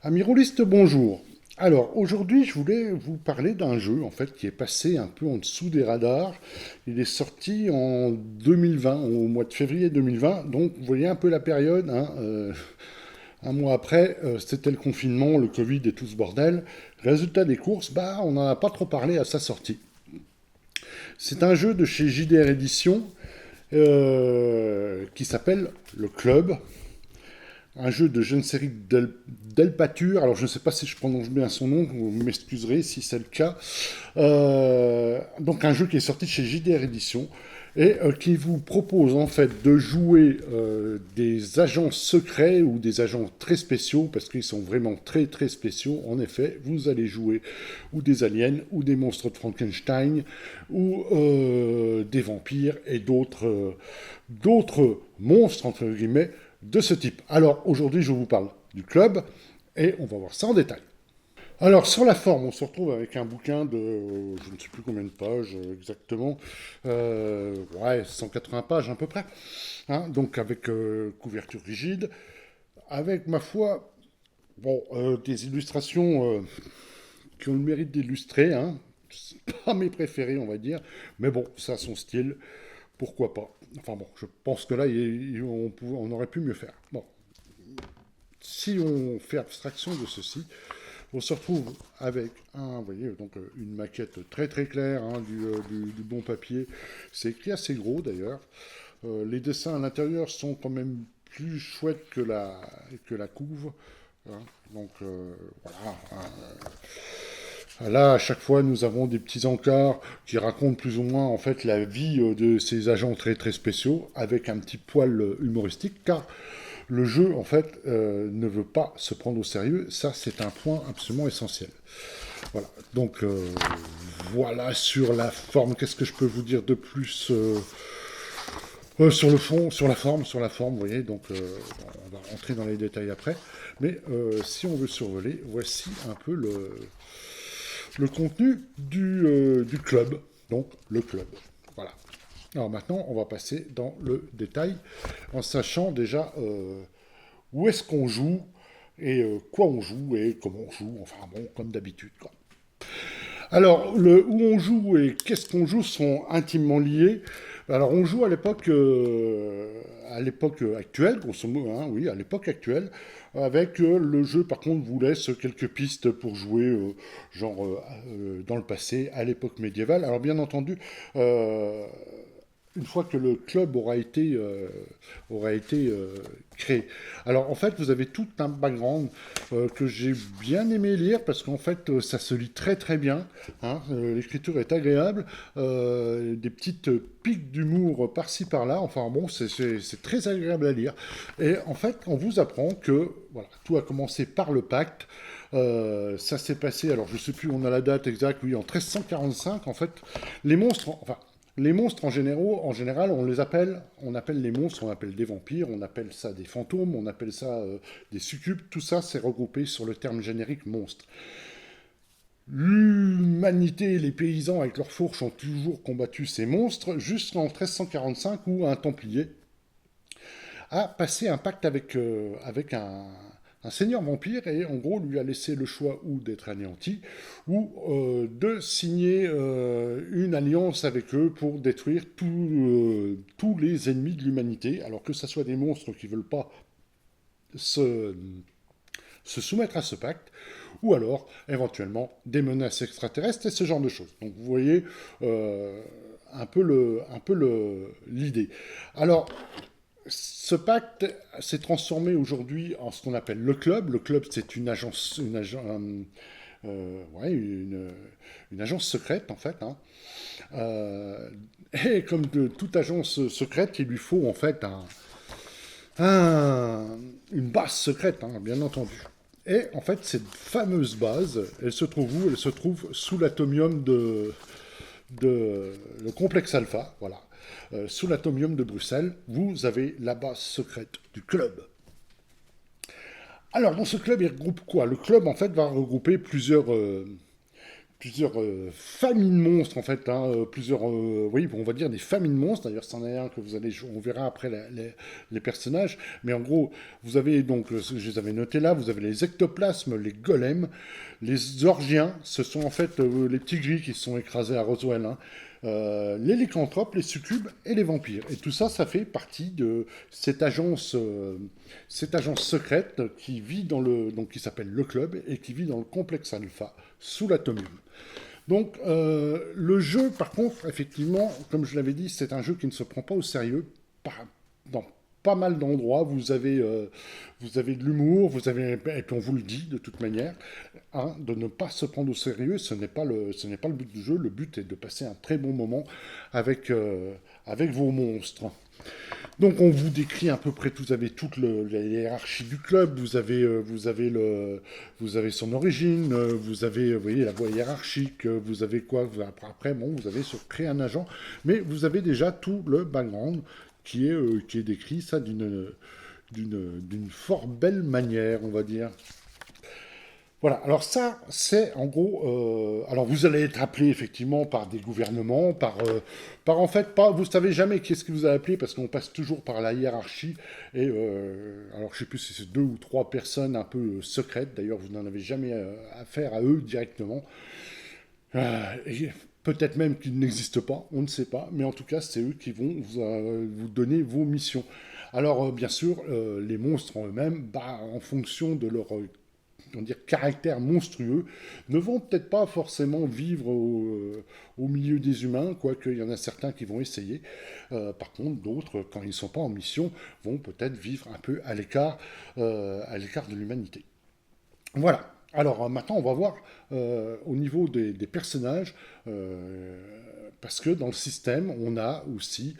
Amis rôlistes, bonjour. Alors aujourd'hui, je voulais vous parler d'un jeu en fait qui est passé un peu en dessous des radars. Il est sorti en 2020, au mois de février 2020. Donc vous voyez un peu la période, hein, un mois après, c'était le confinement, le Covid et tout ce bordel. Résultat des courses, bah on n'en a pas trop parlé à sa sortie. C'est un jeu de chez JDR Édition qui s'appelle Le Club. Un jeu de jeune série d'Elpature. Alors, je ne sais pas si je prononce bien son nom, vous m'excuserez si c'est le cas. Donc, un jeu qui est sorti chez JDR Édition et qui vous propose en fait de jouer des agents secrets ou des agents très spéciaux, parce qu'ils sont vraiment très très spéciaux. En effet, vous allez jouer ou des aliens, ou des monstres de Frankenstein, ou des vampires et d'autres monstres, entre guillemets, de ce type. Alors aujourd'hui, je vous parle du club et on va voir ça en détail. Alors sur la forme, on se retrouve avec un bouquin de, je ne sais plus combien de pages exactement, ouais, 180 pages à peu près, hein, donc avec couverture rigide, avec ma foi, bon, des illustrations qui ont le mérite d'illustrer, hein, c'est pas mes préférés on va dire, mais bon, ça a son style, pourquoi pas. Enfin bon, je pense que là, on aurait pu mieux faire. Bon, si on fait abstraction de ceci, on se retrouve avec vous voyez, donc une maquette très très claire, hein, du bon papier. C'est écrit assez gros d'ailleurs. Les dessins à l'intérieur sont quand même plus chouettes que la couve, hein. Donc voilà. Là, à chaque fois, nous avons des petits encarts qui racontent plus ou moins en fait la vie de ces agents très très spéciaux, avec un petit poil humoristique, car le jeu en fait ne veut pas se prendre au sérieux. Ça, c'est un point absolument essentiel. Voilà. Donc voilà sur la forme. Qu'est-ce que je peux vous dire de plus sur le fond, sur la forme, vous voyez. Donc on va rentrer dans les détails après. Mais si on veut survoler, voici un peu le contenu du club, donc le club. Voilà. Alors maintenant, on va passer dans le détail en sachant déjà où est-ce qu'on joue et quoi on joue et comment on joue, enfin bon, comme d'habitude, quoi. Alors, le où on joue et qu'est-ce qu'on joue sont intimement liés. Alors, on joue à l'époque actuelle, grosso modo, hein, oui, à l'époque actuelle, avec le jeu, par contre, vous laisse quelques pistes pour jouer, dans le passé, à l'époque médiévale. Alors, bien entendu, euh, une fois que le club aura été créé. Alors en fait, vous avez tout un background que j'ai bien aimé lire parce qu'en fait, ça se lit très très bien, hein. L'écriture est agréable, des petites piques d'humour par-ci par-là. Enfin bon, c'est très agréable à lire. Et en fait, on vous apprend que voilà, tout a commencé par le pacte. Ça s'est passé, alors je sais plus, on a la date exacte, oui, en 1345, en fait, les monstres, enfin, les monstres en général, on appelle les monstres, on appelle des vampires, on appelle ça des fantômes, on appelle ça des succubes, tout ça c'est regroupé sur le terme générique monstre. L'humanité et les paysans avec leurs fourches ont toujours combattu ces monstres jusqu'en 1345 où un templier a passé un pacte avec un seigneur vampire et en gros lui a laissé le choix ou d'être anéanti ou de signer une alliance avec eux pour détruire tous les ennemis de l'humanité, alors que ce soit des monstres qui ne veulent pas se, se soumettre à ce pacte, ou alors éventuellement des menaces extraterrestres et ce genre de choses. Donc vous voyez un peu l'idée. Alors ce pacte s'est transformé aujourd'hui en ce qu'on appelle le club. Le club, c'est une agence secrète, en fait, hein. Euh, et comme de toute agence secrète, il lui faut en fait une base secrète, hein, bien entendu. Et en fait, cette fameuse base, elle se trouve où? Elle se trouve sous l'atomium de le complexe alpha, voilà. Sous l'atomium de Bruxelles, vous avez la base secrète du club. Alors, dans ce club, il regroupe quoi? Le club, en fait, va regrouper familles de monstres en fait, hein, oui, on va dire des familles de monstres. D'ailleurs, c'en est un que on verra après les personnages. Mais en gros, vous avez donc, je les avais notés là, vous avez les ectoplasmes, les golems, les orgiens. Ce sont en fait les petits gris qui se sont écrasés à Roswell, hein. Les lycanthropes, les succubes et les vampires. Et tout ça, ça fait partie de cette agence secrète qui vit donc qui s'appelle le Club et qui vit dans le complexe Alpha sous l'atomium. Donc le jeu, par contre, effectivement, comme je l'avais dit, c'est un jeu qui ne se prend pas au sérieux. Dans pas mal d'endroits, vous avez de l'humour, et puis on vous le dit de toute manière, hein, de ne pas se prendre au sérieux, ce n'est pas le but du jeu. Le but est de passer un très bon moment avec vos monstres. Donc on vous décrit à peu près, vous avez toute la hiérarchie du club, vous avez son origine, vous avez, vous voyez, la voie hiérarchique, vous avez quoi, après, bon, vous avez sur créer un agent, mais vous avez déjà tout le background qui est décrit, ça, d'une fort belle manière, on va dire. Voilà, alors ça, c'est en gros. Alors vous allez être appelé effectivement par des gouvernements, par en fait, pas, vous savez jamais qui est-ce qui vous a appelé parce qu'on passe toujours par la hiérarchie. Et alors je sais plus si c'est 2 ou 3 personnes un peu secrètes, d'ailleurs vous n'en avez jamais affaire à eux directement. Et peut-être même qu'ils n'existent pas, on ne sait pas, mais en tout cas c'est eux qui vont vous donner vos missions. Alors bien sûr, les monstres en eux-mêmes, bah, en fonction de leur on dire, caractère monstrueux, ne vont peut-être pas forcément vivre au milieu des humains, quoique il y en a certains qui vont essayer. Par contre, d'autres, quand ils ne sont pas en mission, vont peut-être vivre un peu à l'écart de l'humanité. Voilà. Alors maintenant, on va voir au niveau des personnages, parce que dans le système, on a aussi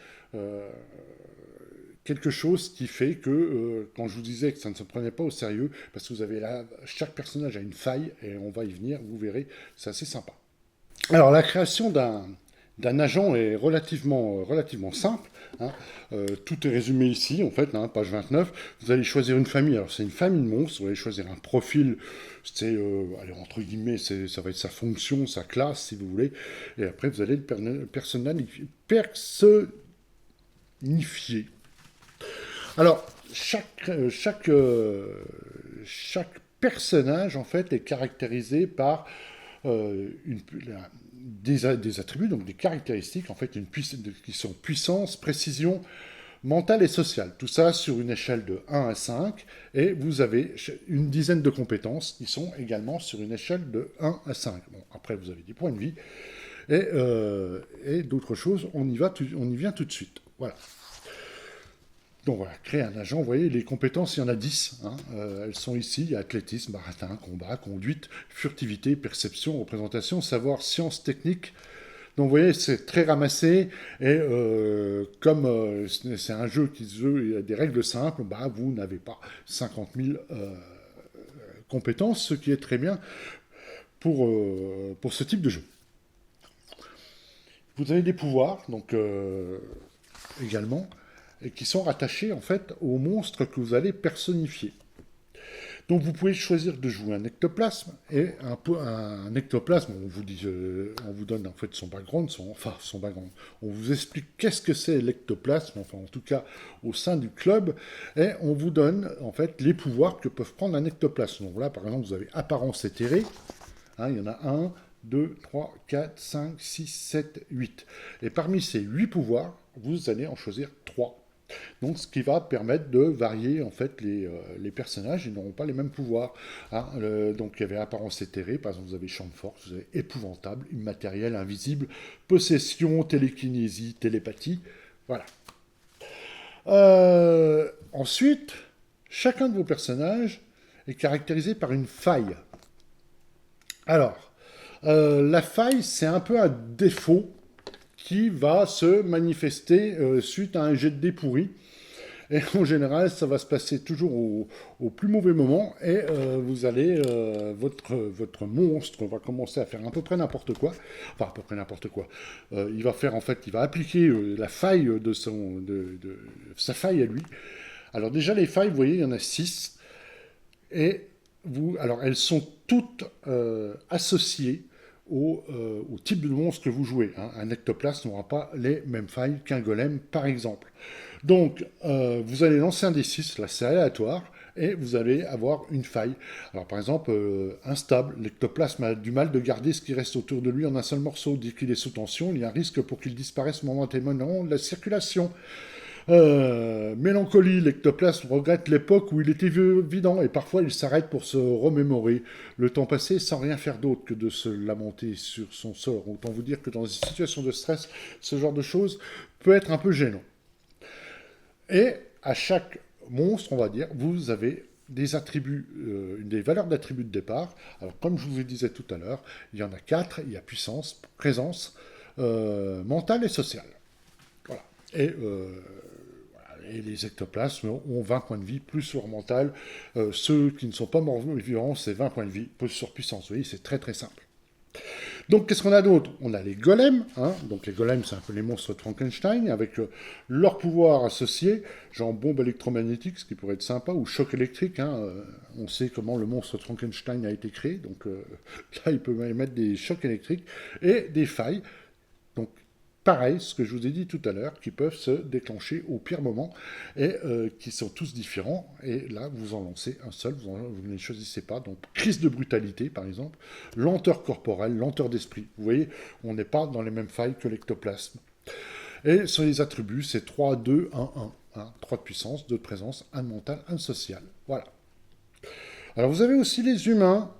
quelque chose qui fait que, quand je vous disais que ça ne se prenait pas au sérieux, parce que vous avez là, chaque personnage a une faille, et on va y venir, vous verrez, c'est assez sympa. Alors, la création d'un agent est relativement simple, hein. Tout est résumé ici, en fait, hein, page 29. Vous allez choisir une famille. Alors, c'est une famille de monstres. Vous allez choisir un profil. C'est, allez, entre guillemets, ça va être sa fonction, sa classe, si vous voulez. Et après, vous allez le personnifier. Alors, chaque personnage, en fait, est caractérisé par des attributs, donc des caractéristiques, en fait, qui sont puissance, précision, mentale et sociale. Tout ça sur une échelle de 1 à 5, et vous avez une dizaine de compétences qui sont également sur une échelle de 1 à 5. Bon, après, vous avez des points de vie, et d'autres choses, on y vient tout de suite. Voilà. Donc voilà, créer un agent, vous voyez, les compétences, il y en a 10. Hein, elles sont ici, il y a athlétisme, baratin, combat, conduite, furtivité, perception, représentation, savoir, sciences, technique. Donc vous voyez, c'est très ramassé, et comme c'est un jeu il y a des règles simples, bah, vous n'avez pas 50 000 compétences, ce qui est très bien pour ce type de jeu. Vous avez des pouvoirs, donc également, et qui sont rattachés en fait aux monstres que vous allez personnifier. Donc vous pouvez choisir de jouer un ectoplasme, et un ectoplasme, on vous donne en fait son background, son background. On vous explique qu'est-ce que c'est l'ectoplasme, enfin en tout cas au sein du club, et on vous donne en fait les pouvoirs que peuvent prendre un ectoplasme. Donc là par exemple vous avez apparence éthérée, hein, il y en a 1, 2, 3, 4, 5, 6, 7, 8. Et parmi ces 8 pouvoirs, vous allez en choisir 3. Donc, ce qui va permettre de varier en fait les personnages, ils n'auront pas les mêmes pouvoirs. Hein. Donc, il y avait apparence éthérée, par exemple, vous avez champ de force, vous avez épouvantable, immatériel, invisible, possession, télékinésie, télépathie. Voilà. Ensuite, chacun de vos personnages est caractérisé par une faille. Alors, la faille, c'est un peu un défaut qui va se manifester suite à un jet de dés pourri. Et en général, ça va se passer toujours au plus mauvais moment, et vous allez, votre monstre va commencer à faire à peu près n'importe quoi. Enfin, à peu près n'importe quoi. Il va appliquer la faille de sa faille à lui. Alors déjà, les failles, vous voyez, il y en a 6. Et alors elles sont toutes associées au type de monstre que vous jouez. Hein. Un ectoplasme n'aura pas les mêmes failles qu'un golem, par exemple. Donc, vous allez lancer un D6, là c'est aléatoire, et vous allez avoir une faille. Alors par exemple, instable, l'ectoplasme a du mal de garder ce qui reste autour de lui en un seul morceau. Dès qu'il est sous tension, il y a un risque pour qu'il disparaisse momentanément de la circulation. Mélancolie, l'ectoplasme regrette l'époque où il était vivant et parfois il s'arrête pour se remémorer le temps passé sans rien faire d'autre que de se lamenter sur son sort. Autant vous dire que dans une situation de stress, ce genre de choses peut être un peu gênant. Et à chaque monstre, on va dire, vous avez des attributs, des valeurs d'attributs de départ. Alors comme je vous le disais tout à l'heure, il y en a 4, il y a puissance, présence, mentale et sociale. Voilà. Et les ectoplasmes ont 20 points de vie, plus sur mental. Ceux qui ne sont pas morts vivants, c'est 20 points de vie, plus sur puissance. Vous voyez, c'est très très simple. Donc, qu'est-ce qu'on a d'autre? On a les golems. Hein. Donc, les golems, c'est un peu les monstres de Frankenstein, avec leur pouvoir associé, genre bombe électromagnétique, ce qui pourrait être sympa, ou choc électrique. Hein. On sait comment le monstre de Frankenstein a été créé. Donc, là, il peut mettre des chocs électriques et des failles. Donc, pareil, ce que je vous ai dit tout à l'heure, qui peuvent se déclencher au pire moment et qui sont tous différents. Et là, vous en lancez un seul, vous ne les choisissez pas. Donc, crise de brutalité, par exemple, lenteur corporelle, lenteur d'esprit. Vous voyez, on n'est pas dans les mêmes failles que l'ectoplasme. Et sur les attributs, c'est 3, 2, 1, 1. Hein, 3 de puissance, 2 de présence, 1 de mental, 1 de social. Voilà. Alors, vous avez aussi les humains.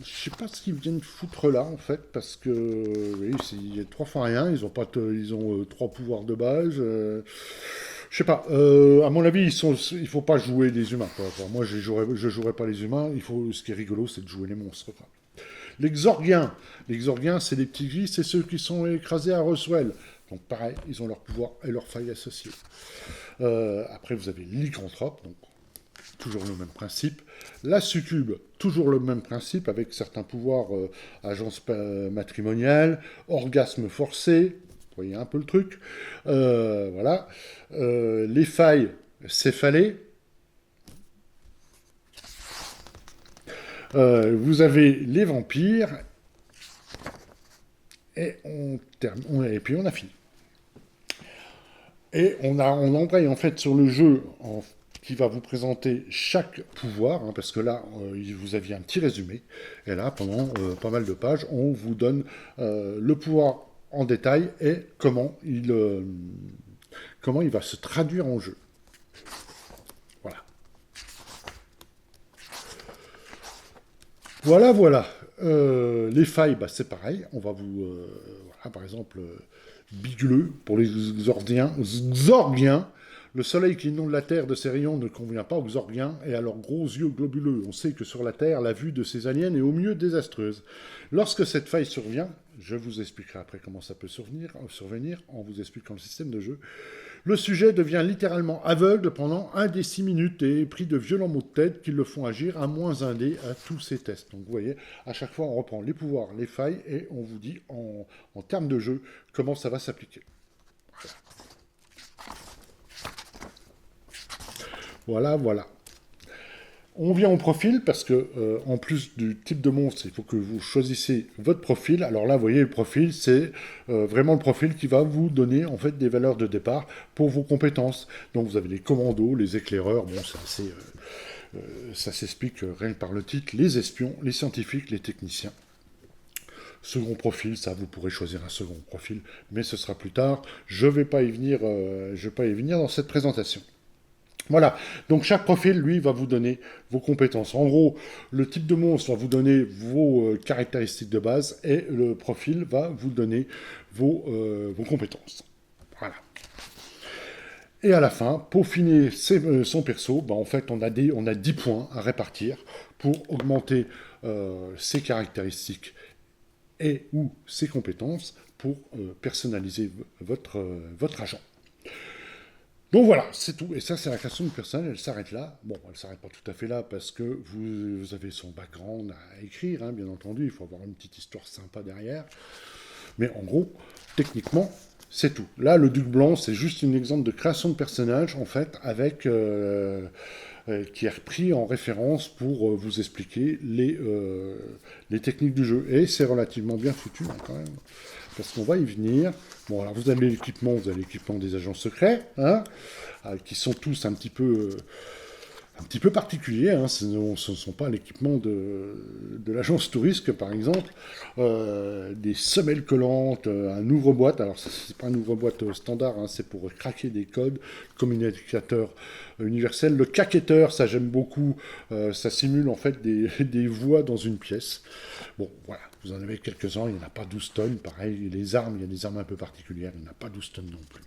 Je sais pas ce qu'ils viennent foutre là, en fait, parce que, oui, il y a 3 fois rien, ils ont 3 pouvoirs de base. Je sais pas, à mon avis, il faut pas jouer les humains, quoi. Enfin, moi, je jouerai pas les humains, ce qui est rigolo, c'est de jouer les monstres, quoi. Les Xorgiens, c'est les petits gris, c'est ceux qui sont écrasés à Roswell. Donc pareil, ils ont leur pouvoir et leurs failles associées. Après, vous avez les lycanthropes, donc toujours le même principe. La succube, toujours le même principe, avec certains pouvoirs, agence matrimoniale, orgasme forcé, vous voyez un peu le truc. Voilà. Les failles céphalées. Vous avez les vampires. Et puis on a fini. Et on embraye en fait sur le jeu qui va vous présenter chaque pouvoir, hein, parce que là, vous aviez un petit résumé, et là, pendant pas mal de pages, on vous donne le pouvoir en détail et comment il va se traduire en jeu. Voilà. Voilà. Les failles, bah, c'est pareil, on va vous... voilà, par exemple, Bigleux, pour les Xorgiens, le soleil qui inonde la Terre de ses rayons ne convient pas aux Xorgiens et à leurs gros yeux globuleux. On sait que sur la Terre, la vue de ces aliens est au mieux désastreuse. Lorsque cette faille survient, je vous expliquerai après comment ça peut survenir en vous expliquant le système de jeu, le sujet devient littéralement aveugle pendant 1 des 6 minutes et est pris de violents maux de tête qui le font agir à -1 dé à tous ses tests. Donc vous voyez, à chaque fois on reprend les pouvoirs, les failles et on vous dit en termes de jeu comment ça va s'appliquer. Voilà. On vient au profil parce que, en plus du type de monstre, il faut que vous choisissiez votre profil. Alors là, vous voyez, le profil, c'est vraiment le profil qui va vous donner en fait des valeurs de départ pour vos compétences. Donc vous avez les commandos, les éclaireurs, bon, ça s'explique rien que par le titre, les espions, les scientifiques, les techniciens. Second profil, ça, vous pourrez choisir un second profil, mais ce sera plus tard. Je vais pas y venir dans cette présentation. Voilà, donc chaque profil, lui, va vous donner vos compétences. En gros, le type de monstre va vous donner vos caractéristiques de base et le profil va vous donner vos compétences. Voilà. Et à la fin, pour finir son perso, bah, en fait, on a 10 points à répartir pour augmenter ses caractéristiques et ou ses compétences pour personnaliser votre agent. Donc voilà, c'est tout. Et ça, c'est la création du personnage, elle s'arrête là. Bon, elle ne s'arrête pas tout à fait là, parce que vous avez son background à écrire, hein, bien entendu. Il faut avoir une petite histoire sympa derrière. Mais en gros, techniquement, c'est tout. Là, le Duc Blanc, c'est juste un exemple de création de personnage, en fait, avec qui est repris en référence pour vous expliquer les techniques du jeu. Et c'est relativement bien foutu hein, quand même, parce qu'on va y venir. Bon, alors vous avez l'équipement, des agents secrets, hein, qui sont tous un petit peu particuliers, hein. Ce ne sont pas l'équipement de l'agence Tourisque, par exemple. Des semelles collantes, un ouvre-boîte. Alors, c'est pas un ouvre-boîte standard, hein, c'est pour craquer des codes, communicateur universel. Le caquetteur, ça j'aime beaucoup. Ça simule en fait des voix dans une pièce. Bon, voilà, vous en avez quelques-uns, il n'y en a pas 12 tonnes. Pareil, les armes, il y a des armes un peu particulières, il n'y en a pas 12 tonnes non plus.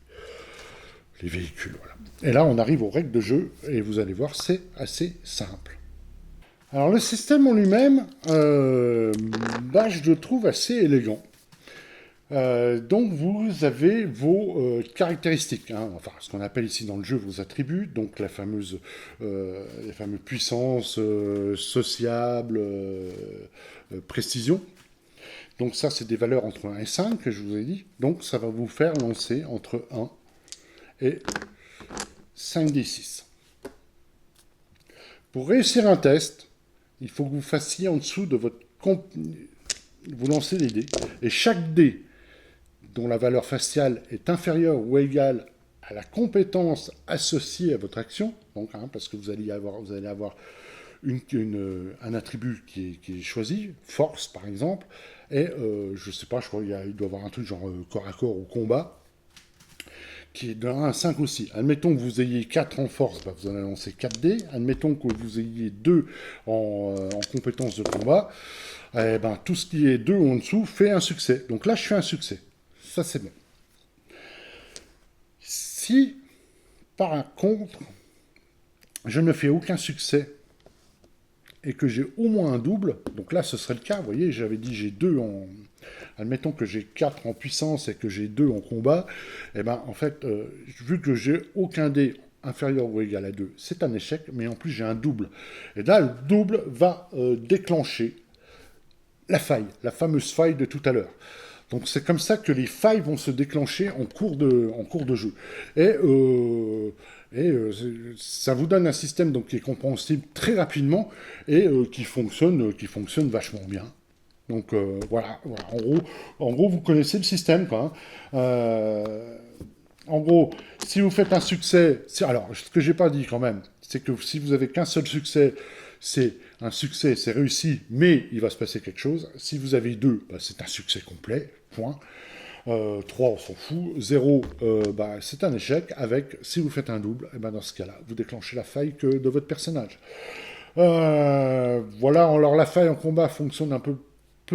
Les véhicules, voilà. Et là, on arrive aux règles de jeu, et vous allez voir, c'est assez simple. Alors, le système en lui-même, je le trouve assez élégant. Donc, vous avez vos caractéristiques, hein, enfin, ce qu'on appelle ici dans le jeu vos attributs, donc les fameuses puissances, sociables, précision. Donc, ça, c'est des valeurs entre 1 et 5 que je vous ai dit. Donc, ça va vous faire lancer entre 1 et 5d6. Pour réussir un test, il faut que vous fassiez en dessous de votre... Vous lancez les dés, et chaque dé dont la valeur faciale est inférieure ou égale à la compétence associée à votre action, donc, hein, parce que vous allez avoir un attribut qui est choisi, force par exemple, et je sais pas, je crois qu'il doit y avoir un truc genre corps à corps ou combat, qui est de 1 à 5 aussi. Admettons que vous ayez 4 en force, vous allez lancer 4 dés. Admettons que vous ayez 2 en compétences de combat, tout ce qui est 2 en dessous fait un succès. Donc là, je fais un succès. Ça, c'est bon. Si, par contre, je ne fais aucun succès et que j'ai au moins un double, donc là, ce serait le cas. Vous voyez, j'avais dit j'ai 2 en... Admettons que j'ai 4 en puissance et que j'ai 2 en combat, en fait, vu que j'ai aucun dé inférieur ou égal à 2, c'est un échec, mais en plus j'ai un double. Et là, le double va déclencher la faille, la fameuse faille de tout à l'heure. Donc c'est comme ça que les failles vont se déclencher en cours de jeu. Ça vous donne un système donc, qui est compréhensible très rapidement et qui fonctionne vachement bien. Donc voilà. En gros, vous connaissez le système, quoi. En gros, si vous faites un succès, alors ce que j'ai pas dit quand même, c'est que si vous avez qu'un seul succès, c'est un succès, c'est réussi, mais il va se passer quelque chose. Si vous avez 2, c'est un succès complet, point. 3, on s'en fout. 0, c'est un échec. Si vous faites un double, dans ce cas-là, vous déclenchez la faille de votre personnage. Voilà, alors la faille en combat fonctionne un peu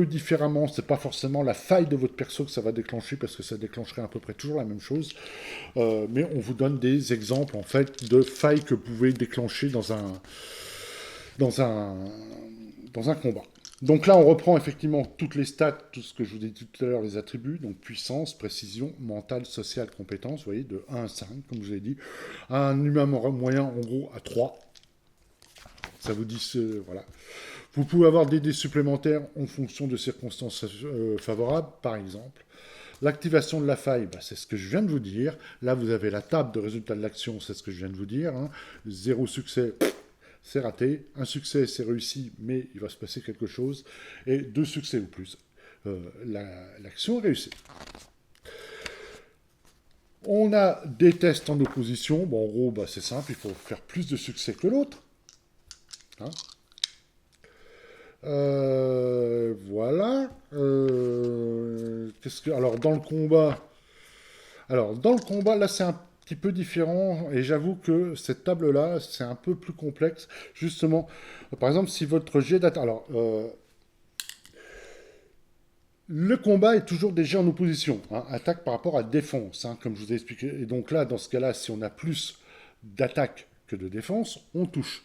différemment. C'est pas forcément la faille de votre perso que ça va déclencher, parce que ça déclencherait à peu près toujours la même chose. Mais on vous donne des exemples, en fait, de failles que vous pouvez déclencher dans un combat. Donc là, on reprend effectivement toutes les stats, tout ce que je vous ai dit tout à l'heure, les attributs, donc puissance, précision, mentale, sociale, compétence, vous voyez, de 1 à 5, comme je vous ai dit. Un humain moyen, en gros, à 3. Ça vous dit, voilà. Vous pouvez avoir des dés supplémentaires en fonction de circonstances favorables, par exemple. L'activation de la faille, c'est ce que je viens de vous dire. Là, vous avez la table de résultats de l'action, c'est ce que je viens de vous dire. 0 succès, c'est raté. Un succès, c'est réussi, mais il va se passer quelque chose. Et 2 succès ou plus, l'action est réussie. On a des tests en opposition. Bon, en gros, c'est simple, il faut faire plus de succès que l'autre. Voilà. Alors, dans le combat, là, c'est un petit peu différent. Et j'avoue que cette table-là, c'est un peu plus complexe. Justement, par exemple, si votre jet d'attaque... Alors, le combat est toujours des jets en opposition. Attaque par rapport à défense, comme je vous ai expliqué. Et donc là, dans ce cas-là, si on a plus d'attaque que de défense, on touche.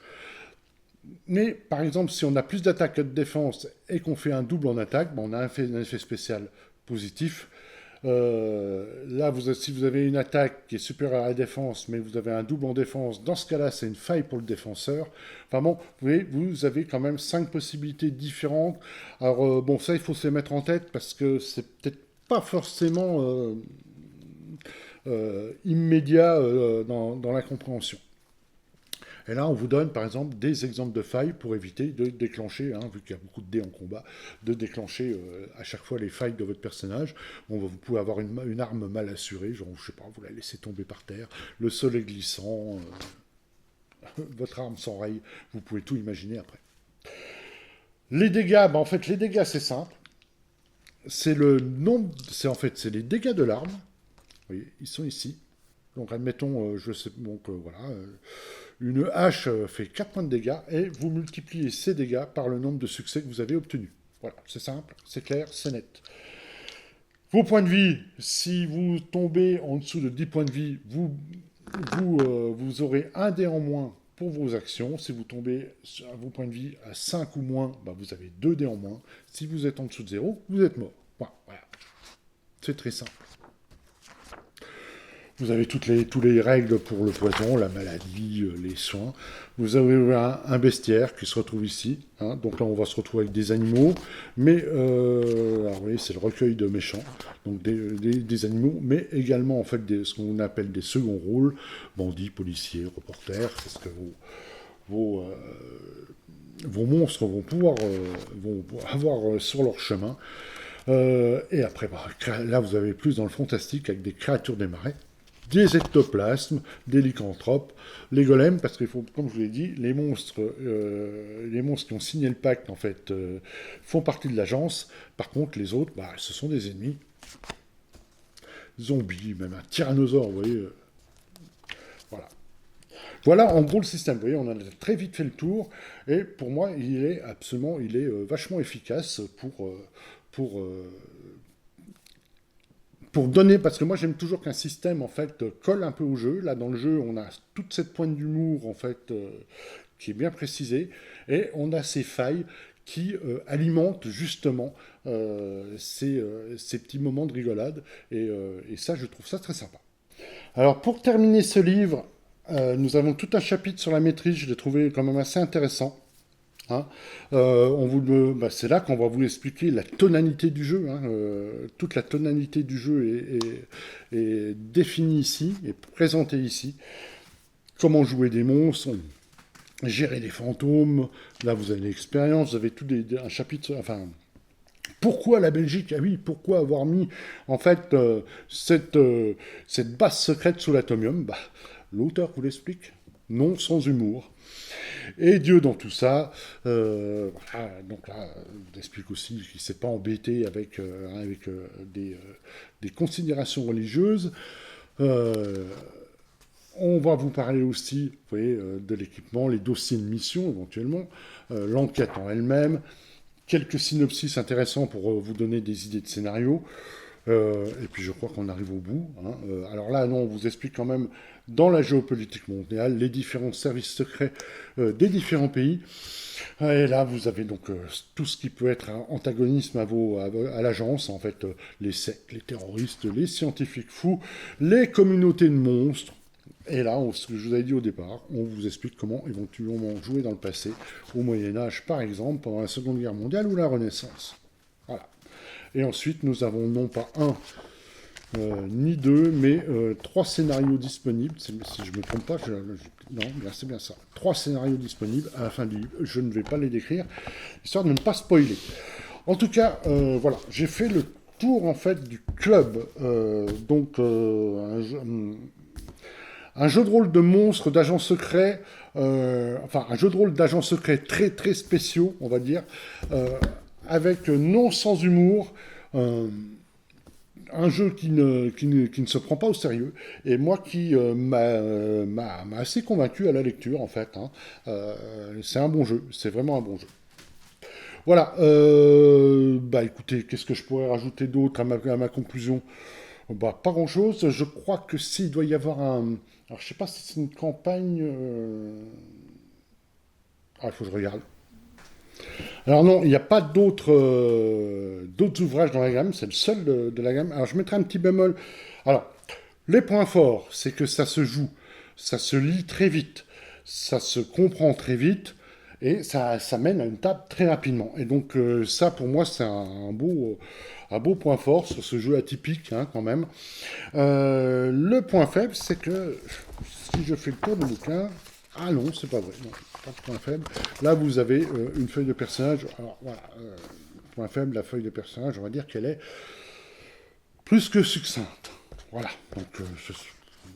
Mais, par exemple, si on a plus d'attaque que de défense et qu'on fait un double en attaque, on a un effet spécial positif. Là, si vous avez une attaque qui est supérieure à la défense, mais vous avez un double en défense, dans ce cas-là, c'est une faille pour le défenseur. Enfin bon, vous avez quand même 5 possibilités différentes. Alors, ça, il faut se les mettre en tête, parce que c'est peut-être pas forcément immédiat dans la compréhension. Et là, on vous donne, par exemple, des exemples de failles pour éviter de déclencher, hein, vu qu'il y a beaucoup de dés en combat, de déclencher à chaque fois les failles de votre personnage. Bon, vous pouvez avoir une arme mal assurée, genre, je sais pas, vous la laissez tomber par terre, le sol est glissant, votre arme s'enraye, vous pouvez tout imaginer après. Les dégâts, en fait, les dégâts, c'est simple. C'est le nombre, c'est les dégâts de l'arme. Vous voyez, ils sont ici. Donc, admettons, je sais, donc voilà, une hache fait 4 points de dégâts et vous multipliez ces dégâts par le nombre de succès que vous avez obtenus. Voilà, c'est simple, c'est clair, c'est net. Vos points de vie, si vous tombez en dessous de 10 points de vie, vous aurez un dé en moins pour vos actions. Si vous tombez à vos points de vie à 5 ou moins, vous avez 2 dés en moins. Si vous êtes en dessous de 0, vous êtes mort. Voilà. C'est très simple. Vous avez toutes les règles pour le poison, la maladie, les soins. Vous avez un bestiaire qui se retrouve ici. Hein. Donc là, on va se retrouver avec des animaux. Mais, alors oui, c'est le recueil de méchants. Donc des animaux, mais également, en fait, ce qu'on appelle des seconds rôles. Bandits, policiers, reporters. C'est ce que vos monstres vont pouvoir avoir sur leur chemin. Et après, là, vous avez plus dans le fantastique avec des créatures des marais. Des ectoplasmes, des lycanthropes, les golems, parce qu'il faut, comme je vous l'ai dit, les monstres qui ont signé le pacte, en fait, font partie de l'agence. Par contre, les autres, ce sont des ennemis. Zombies, même un tyrannosaure, vous voyez. Voilà. Voilà, en gros, le système. Vous voyez, on a très vite fait le tour. Et pour moi, il est vachement efficace pour donner, parce que moi j'aime toujours qu'un système en fait colle un peu au jeu. Là dans le jeu on a toute cette pointe d'humour en fait qui est bien précisée et on a ces failles qui alimentent justement ces petits moments de rigolade et ça je trouve ça très sympa. Alors pour terminer ce livre, nous avons tout un chapitre sur la maîtrise, je l'ai trouvé quand même assez intéressant. Hein. C'est là qu'on va vous expliquer la tonalité du jeu. Hein. Toute la tonalité du jeu est définie ici, est présentée ici. Comment jouer des monstres, gérer les fantômes. Là, vous avez l'expérience, vous avez un chapitre. Enfin, pourquoi la Belgique? Ah oui, pourquoi avoir mis en fait cette base secrète sous l'atomium? L'auteur vous l'explique. Non sans humour. Et Dieu dans tout ça, voilà, donc là, on explique aussi qu'il ne s'est pas embêté avec des considérations religieuses. On va vous parler aussi, vous voyez, de l'équipement, les dossiers de mission éventuellement, l'enquête en elle-même, quelques synopsis intéressants pour vous donner des idées de scénario. Et puis je crois qu'on arrive au bout. Hein. Alors là, non, on vous explique quand même dans la géopolitique mondiale les différents services secrets des différents pays. Et là, vous avez donc tout ce qui peut être un antagonisme à l'agence, en fait, les sectes, les terroristes, les scientifiques fous, les communautés de monstres. Et là, ce que je vous avais dit au départ, on vous explique comment éventuellement jouer dans le passé, au Moyen-Âge par exemple, pendant la Seconde Guerre mondiale ou la Renaissance. Voilà. Et ensuite, nous avons non pas un, ni deux, mais 3 scénarios disponibles. Si je ne me trompe pas, non, c'est bien ça. 3 scénarios disponibles à la fin du livre. Je ne vais pas les décrire, histoire de ne pas spoiler. En tout cas, voilà, j'ai fait le tour en fait du club. Un jeu de rôle de monstres, d'agents secrets, un jeu de rôle d'agents secrets très très spéciaux, on va dire, avec non sans humour, un jeu qui ne se prend pas au sérieux, et moi qui m'a assez convaincu à la lecture, en fait. Hein. C'est un bon jeu, c'est vraiment un bon jeu. Voilà, écoutez, qu'est-ce que je pourrais rajouter d'autre à ma conclusion? Pas grand-chose, je crois que s'il doit y avoir un... Alors, je sais pas si c'est une campagne... il faut que je regarde. Alors non, il n'y a pas d'autres ouvrages dans la gamme, c'est le seul de la gamme. Alors je mettrai un petit bémol. Alors, les points forts, c'est que ça se joue, ça se lit très vite, ça se comprend très vite, et ça mène à une table très rapidement. Et donc ça, pour moi, c'est un beau point fort sur ce jeu atypique, hein, quand même. Le point faible, c'est que si je fais le tour du bouquin, Ah non, c'est pas vrai. Non, pas de point faible. Là, vous avez une feuille de personnage. Alors voilà, point faible, la feuille de personnage, on va dire qu'elle est plus que succincte. Voilà. Donc,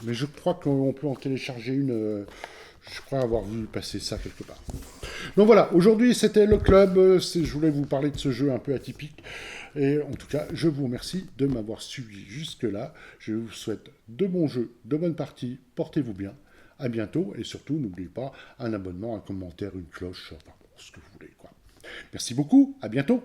mais je crois qu'on peut en télécharger une. Je crois avoir vu passer ça quelque part. Donc voilà, aujourd'hui c'était le club. Je voulais vous parler de ce jeu un peu atypique. Et en tout cas, je vous remercie de m'avoir suivi jusque-là. Je vous souhaite de bons jeux, de bonnes parties. Portez-vous bien. À bientôt. Et surtout, n'oubliez pas un abonnement, un commentaire, une cloche, enfin, ce que vous voulez, quoi. Merci beaucoup. À bientôt.